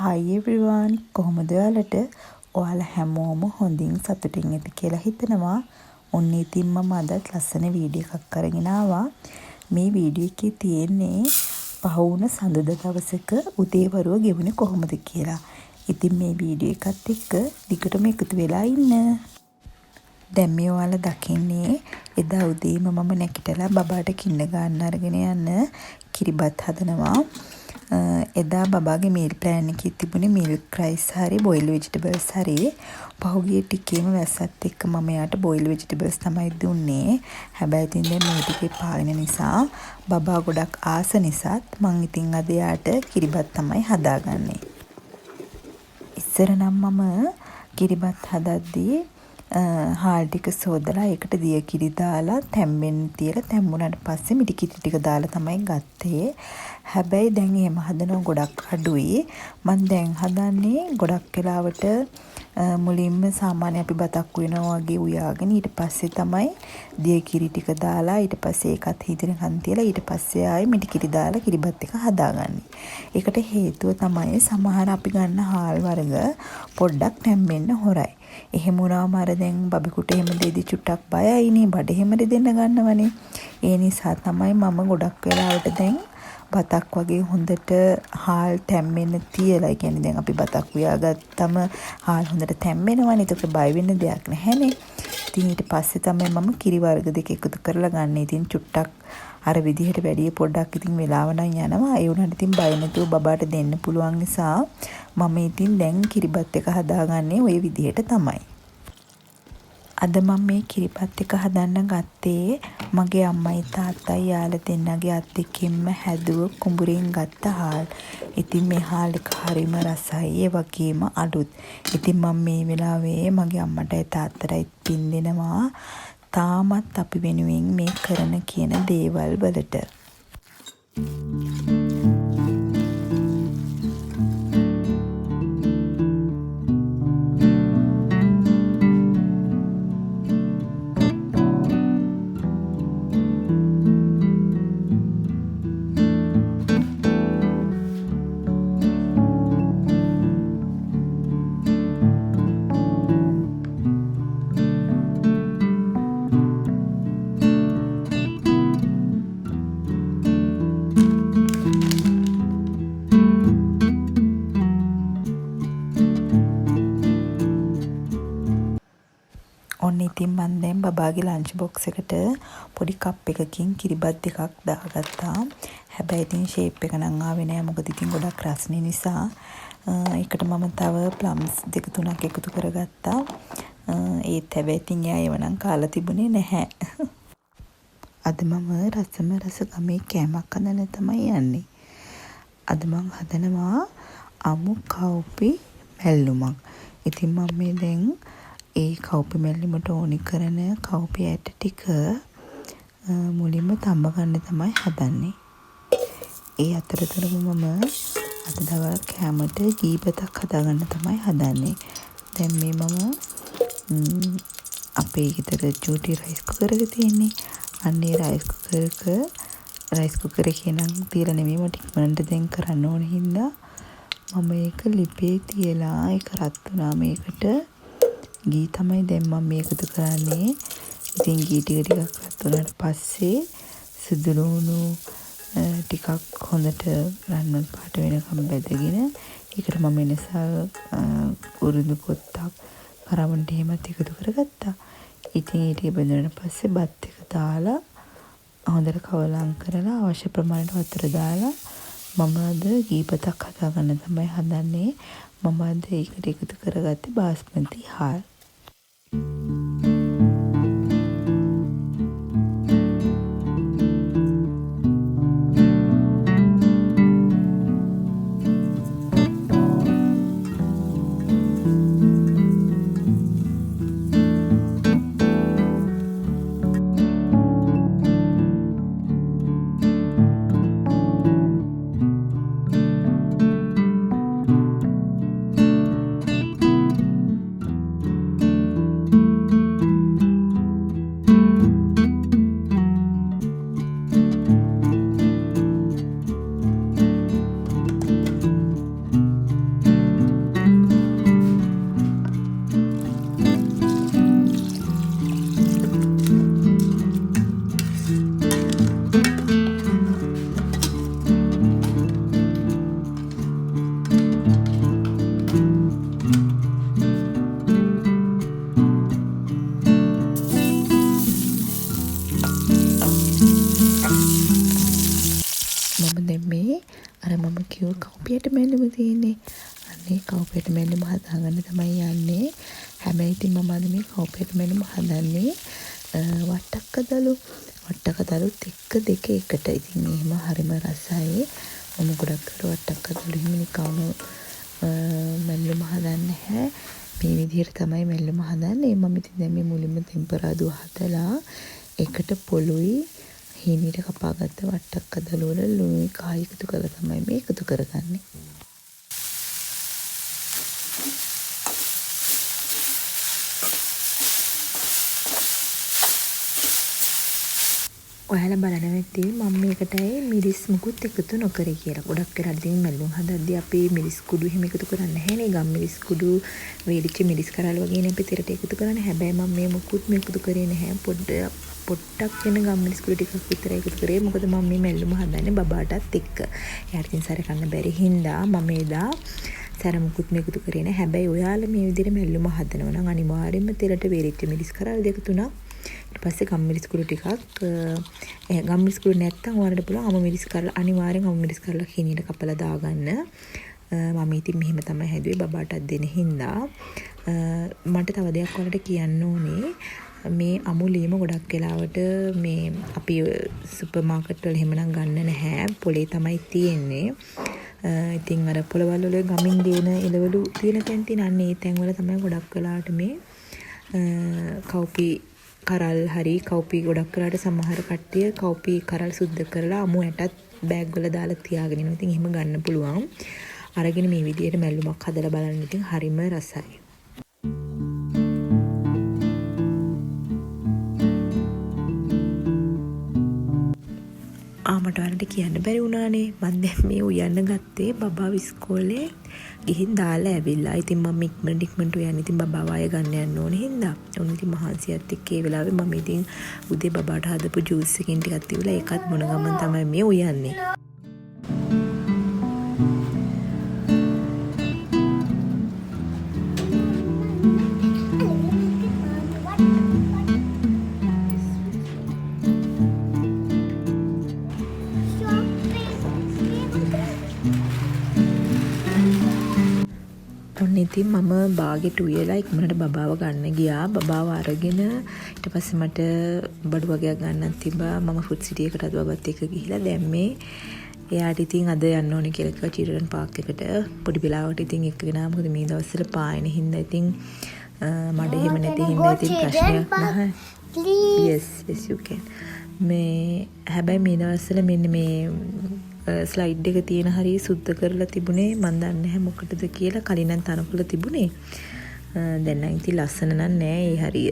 Hi everyone කොහොමද ඔයාලා හැමෝම හොඳින් සතුටින් ඇති කියලා හිතනවා. ඔන්න ඉතින් මම අදත් ලස්සන වීඩියෝ එකක් අරගෙන ආවා. මේ වීඩියෝ එකේ තියෙන්නේ පහවුන සඳුදා දවසක උදේවරුව ගෙවුනේ කොහොමද කියලා. ඉතින් මේ වීඩියෝ එකත් එක්ක දිගටම එකතු වෙලා ඉන්න. දැන් මේ ඔයාලා දකින්නේ එදා උදේම මම නැගිටලා බබාට කින්න ගන්න අරගෙන යන්න කිරිබත් හදනවා. එදා බබාගේ මීල් ප්ලෑන් එකේ තිබුණේ මිල්ක් රයිස් හරි බොයිල් වෙජිටබල්ස් හරි. පහුගිය ටිකේම වැස්සත් එක්ක මම යාට බොයිල් වෙජිටබල්ස් තමයි දුන්නේ. හැබැයි ඉතින් දැන් මේ ටිකේ පායන නිසා බබා ගොඩක් ආස නිසාත් මං ඉතින් අද යාට කිරිබත් තමයි හදාගන්නේ. ඉස්සර නම් මම කිරිබත් හදද්දී හාල් ටික සෝදලා ඒකට දිය කිරි දාලා තැම්බෙන්න තියලා තැම්බුණාට පස්සේ මිටි කිරි ටික දාලා තමයි ගත්තේ. හැබැයි දැන් එහෙම හදනව ගොඩක් අඩුයි. මම දැන් හදන්නේ ගොඩක් වෙලාවට මුලින්ම සාමාන්‍ය අපි බතක් උයනවා වගේ උයාගෙන ඊට පස්සේ තමයි දිය කිරි ටික දාලා ඊට පස්සේ ඒකත් හිතෙනකන් තියලා ඊට පස්සේ ආයෙ මිටි කිරි දාලා කිරිබත් එක හදාගන්නේ. ඒකට හේතුව තමයි සමහර අපි ගන්න හාල් වර්ග පොඩ්ඩක් තැම්බෙන්න හොරයි. එහෙම වුණාම අර දැන් බබෙකුට එහෙම දෙදි චුට්ටක් බයයිනේ බඩ එහෙම දෙන්න ගන්නවනේ. ඒ නිසා තමයි මම ගොඩක් වෙලාවට දැන් බතක් වගේ හොඳට හාල් තැම්බෙන්න තියලා. ඒ කියන්නේ දැන් අපි බතක් උයාගත්තම හාල් හොඳට තැම්බෙනවනේ. ඒක බය වෙන්න දෙයක් නැහැනේ. ඉතින් ඊට පස්සේ තමයි මම කිරි වර්ග දෙක එකතු කරලා ගන්න. ඉතින් චුට්ටක් අර විදිහට වැඩි පොඩ්ඩක් ඉතින් වෙලාව නම් යනවා. ඒ වුණාට ඉතින් බය නැතුව බබාට දෙන්න පුළුවන් නිසා මම ඉතින් දැන් කිරිබත් එක හදාගන්නේ ওই විදිහට තමයි. අද මම මේ කිරිබත් එක හදන්න ගත්තේ මගේ අම්මයි තාත්තයි යාළුවා දෙන්නගේ අත් එක්කම හැදුව කුඹුරෙන් ගත්ත හාල්. ඉතින් මේ හාල් එක හරිම රසයි ඒ වගේම අලුත්. ඉතින් මම මේ වෙලාවේ මගේ අම්මටයි තාත්තටයි පින් දෙනවා. තාමත් අපි වෙනුවෙන් මේ කරන කියන දේවල් වලට. ඔන්න ඉතින් මම දැන් බබාගේ ලන්ච් බොක්ස් එකට පොඩි කප් එකකින් කිරිබත් දෙකක් දාගත්තා. හැබැයි ඉතින් ෂේප් එක නම් ආවේ නෑ. මොකද ඉතින් ගොඩක් රස්නේ නිසා. ඒකට මම තව ප්ලම්ස් දෙක තුනක් එකතු කරගත්තා. ඒත් හැබැයි ඉතින් ඒව නම් කාලා තිබුණේ නැහැ. අද මම රසම රස ගමේ කෑමක් හදන්න තමයි යන්නේ. අද මම හදනවා අමු කව්පි මැල්ලුමක්. ඉතින් මම මේ දැන් ඒ කව්පි මැල්ලුමට ඕනි කරන කව්පි ඇට ටික මුලින්ම තඹ ගන්න තමයි හදන්නේ. ඒ අතරතුරම මම අද දවල් කෑමට ගීබතක් හදාගන්න තමයි හදන්නේ. දැන් මේ මම අපේ ගෙදර චූටි රයිස් කුකර් එක තියෙන්නේ. අන්නේ රයිස් කුකර් එකේ නම් තියලා නෙමෙයි මට ඉක්මනට දැන් කරන්න ඕන හින්දා මම ඒක ලිපේ තියලා ඒක රත් වුණා. මේකට ගී තමයි දැන් මම මේ එකතු කරන්නේ. ඉතින් ගී ටික රත් වුණාට පස්සේ සුදු ලුණු ටිකක් හොඳට රන්වන් පාට වෙනකම් බැදගෙන ඒකට මම එනසල් උරුදු පොත්තක් කරවන්න එහෙමත් එකතු කරගත්තා. ඉතින් ඒ ටික බෙදුනට පස්සේ බත් එක දාලා හොඳට කවලම් කරලා අවශ්‍ය ප්‍රමාණයට වතුර දාලා මම අද ගීපතක් හදාගන්න තමයි හදන්නේ. මම අද ඒකට එකතු කරගත්තේ බාස්මති හාල්. අර මම කිව්ව කව්පියට මැල්ලුම තියෙන්නේ. අනේ කව්පියට මැල්ලුම හදාගන්න තමයි යන්නේ. හැබැයි ඉතින් මම අද මේ කව්පියට මැල්ලුම හදන්නේ වට්ටක්කදළු. වට්ටක්කදළුත් එක්ක දෙක එකට. ඉතින් එහෙම හරිම රසයි. මම ගොඩක් වට්ටක්කදළු එහෙම නිකන් මැල්ලුම හදන්නේ නැහැ. මේ විදිහට තමයි මැල්ලුම හදන්නේ. මම ඉතින් දැන් මේ මුලින්ම තෙම්පරාදුව හදලා එකට පොළුයි හීනීට කපාගත්ත වට්ටක්කදළු වල ලුණුයි කායි එකතු කරලා තමයි මේ එකතු කරගන්නේ. ඔයාලා බලන්න ඇති මම මේකටයි මිරිස් මුකුත් එකතු නොකරේ කියලා. ගොඩක් වෙලාවට ඉතින් මැල්ලුම් හදද්දී අපි මිරිස් කුඩු එහෙම එකතු කරන්නේ නැහැ නේ. ගම් මිරිස් කුඩු වේලිච්ච මිරිස් කරාල වගේනේ අපි තෙරට එකතු කරන්නේ. හැබැයි මම මේ මුකුත් එකතු කරේ නැහැ. පොට්ටක් වෙන ගම් මිරිස් කුඩු ටිකක් විතර එකතු කරේ. මොකද මම මේ මැල්ලුම හදන්නේ බබාටත් එක්ක. එයාට ඉතින් සැර කන්න බැරි හින්දා මම එදා සැර මුකුත් එකතු කරේ නැහැ. හැබැයි ඔයාලා මේ විදිහට මැල්ලුම හදනවා නම් අනිවාර්යෙන්ම තෙරට වේලිච්ච මිරිස් කරාල දෙක තුනක් ඊට පස්සේ ගම්මිරිස් කුඩු ටිකක් ගම්මිරිස් කුඩු නැත්තම් ඔයාලට පුළුවන් අම මිරිස් කරලා අනිවාර්යෙන් අම මිරිස් කරලා හීනීට කපලා දාගන්න. මම ඉතින් මෙහෙම තමයි හැදුවේ බබාටත් දෙන හින්දා. මට තව දෙයක් ඔයාලට කියන්න ඕනේ. මේ අමුලීම ගොඩක් වෙලාවට මේ අපි සුපර් මාකට් වල එහෙමනම් ගන්න නැහැ. පොලේ තමයි තියෙන්නේ. ඉතින් අර පොළවල් වල ගමින් දෙන එළවලු තියෙන තැන් තියෙන අන්න ඒ තැන් වල තමයි ගොඩක් වෙලාවට මේ කව්පි කරල් හරි කව්පි ගොඩක් වෙලාට සමහර කට්ටිය කව්පි කරල් සුද්ධ කරලා අමු ඇටත් බෑග් වල දාලා තියාගෙන ඉනවා. ඉතින් එහෙම ගන්න පුළුවන්. අරගෙන මේ විදිහට මැල්ලුමක් හදලා බලන්න. ඉතින් හරිම රසයි. මට ඔයාලට කියන්න බැරි වුණානේ. මම දැන් මේ උයන්න ගත්තේ බබා ඉස්කෝලේ ගිහින් දාලා ඇවිල්ලා. ඉතින් මම ඉක්මනට උයන්නේ. ඉතින් බබාව ආය ගන්න යන්න ඕනේ හින්දා. උන් ඉතින් මහන්සියත් එක්ක ඒ වෙලාවේ මම ඉතින් උදේ බබාට හදපු ජූස් එකකින් ටිකක් තියලා ඒකත් මොන ගමන් තමයි මේ උයන්නේ. ඉතින් මම බාගෙට උයලා ඉක්මනට බබාව ගන්න ගියා. බබාව අරගෙන ඊට පස්සේ මට බඩු වගේක් ගන්නත් තිබ්බා. මම ෆුඩ් සිටි එකටත් බබත් එක්ක ගිහිලා දැන් මේ එයාට ඉතින් අද යන්න ඕනේ කියලා කිව්වා චිල්ඩ්‍රන් පාක් එකට. පොඩි වෙලාවකට ඉතින් එක්කගෙන ආවා. මොකද මේ දවස්වල පායන හින්දා ඉතින් මඩ එහෙම නැති හින්දා ඉතින් ප්‍රශ්නයක් නැහැ. Yes you can. මේ හැබැයි මේ දවස්වල මෙන්න මේ ස්ලයිඩ් එක තියෙන හරිය සුද්ධ කරලා තිබුණේ. මන් දන්නේ නැහැ මොකටද කියලා. කලින් නම් තනකොළ තිබුණේ. දැන් නම් ඉතින් ලස්සන නම් නෑ ඒ හරිය.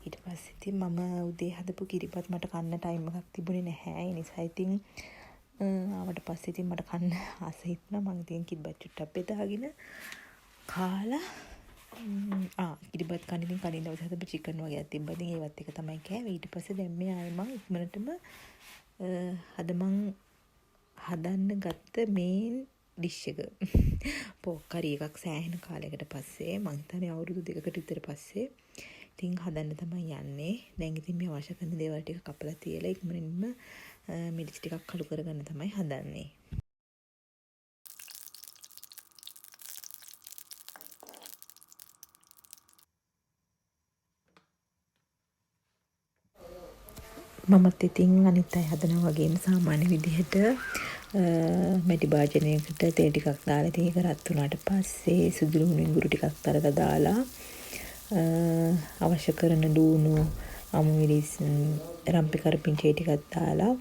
ඊට පස්සේ ඉතින් මම උදේ හදපු කිරිපත් මට කන්න ටයිම් එකක් තිබුණේ නැහැ. ඒ නිසා ඉතින් ආවට පස්සේ ඉතින් මට කන්න ආස හිතුණා. මම ඉතින් කිරිපත් චුට්ටක් බෙදාගෙන කාලා කිරිපත් කන්න ඉතින් කලින් දවසේ හදපු චිකන් වගේක් තිබ්බා. ඉතින් ඒවත් එක තමයි කෑවේ. ඊට පස්සේ දැන් මේ ආයේ මම ඉක්මනටම අද මං හදන්න ගත්ත මේන් ඩිෂ් එක පෝක් කරි එකක් සෑහෙන කාලයකට පස්සේ මං හිතන්නේ අවුරුදු 2කට විතර පස්සේ ඉතින් හදන්න තමයි යන්නේ. දැන් ඉතින් මේ අවශ්‍ය කරන දේවල් ටික කපලා තියලා ඉක්මනින්ම මිරිස් ටිකක් කළු කරගන්න තමයි හදන්නේ. මමත් ඉතින් අනිත් අය හදනවා වගේම සාමාන්‍ය විදිහට මැටි භාජනයකට තේ ටිකක් දාලා ඉතින් ඒක රත් වුණාට පස්සේ සුදු ලුණු ඉඟුරු ටිකක් තරලා දාලා අවශ්‍ය කරන ලුණු අමු මිරිස් රම්පි කරපිංචා ටිකක් දාලා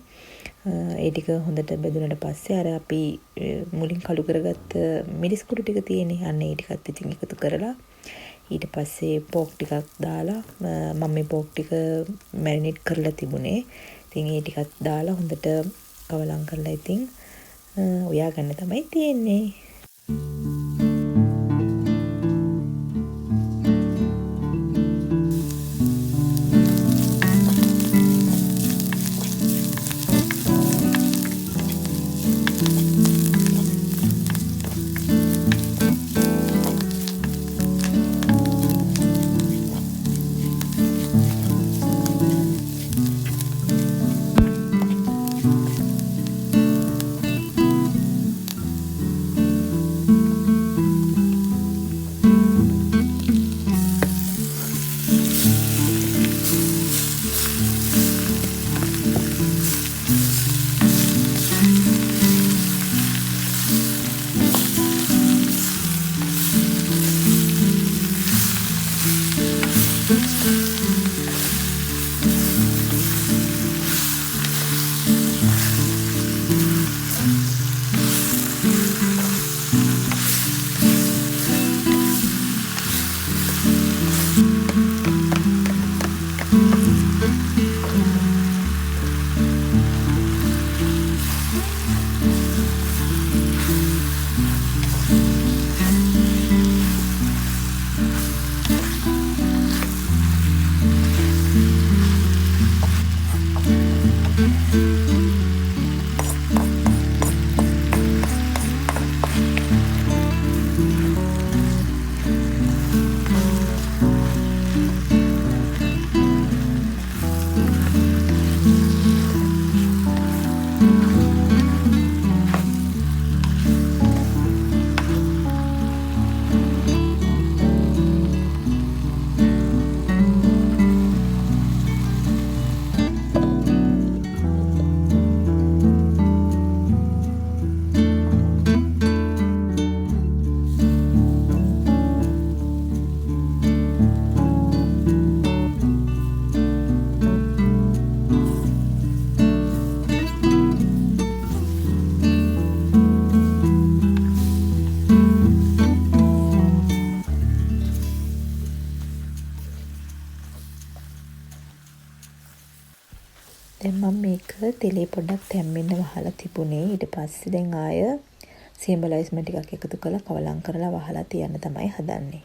ඒ ටික හොඳට බෙදුනට පස්සේ අර අපි මුලින් කළු කරගත්ත මිරිස් කුඩු ටික තියෙන්නේ අන්න ඒ ටිකත් ඉතින් එකතු කරලා ඊට පස්සේ පෝක් ටිකක් දාලා මම මේ පෝක් ටික මැරිනේට් කරලා තිබුණේ. ඉතින් ඒ ටිකත් දාලා හොඳට කවලම් කරලා ඉතින් උයා ගන්න තමයි තියෙන්නේ. දැන් මම මේක තෙලේ පොඩ්ඩක් තැම්බෙන්න වහලා තිබුණේ. ඊට පස්සේ දැන් ආය සියඹලයිස්ම ටිකක් එකතු කරලා කවලම් කරලා වහලා තියන්න තමයි හදන්නේ.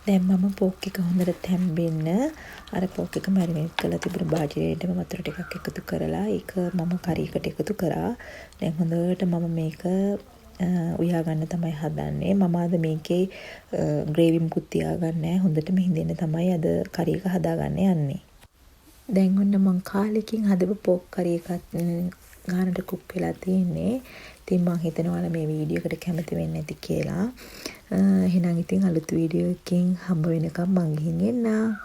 දැන් මම පෝක් එක හොඳට තැම්බෙන්න අර පෝක් එක මැරිනේට් කරලා තිබුණු භාජනයේටම වතුර ටිකක් එකතු කරලා ඒක මම කරියකට එකතු කරා. දැන් හොඳට මම මේක උයා ගන්න තමයි හදන්නේ. මම අද මේකේ ග්‍රේවි මුකුත් තියාගන්නේ නැහැ. හොඳටම හිඳෙන්න තමයි අද කරි එක හදාගන්න යන්නේ. දැන් ඔන්න මං කාලෙකින් හදපු පෝක් කරි එකත් ගානට කුක් වෙලා තියෙන්නේ. ඉතින් මං හිතනවා මේ වීඩියෝ එකට කැමති වෙන්නේ නැති කියලා. එහෙනම් ඉතින් අලුත් වීඩියෝ එකකින් හම්බ වෙනකම් මං ගිහින් එන්නම්.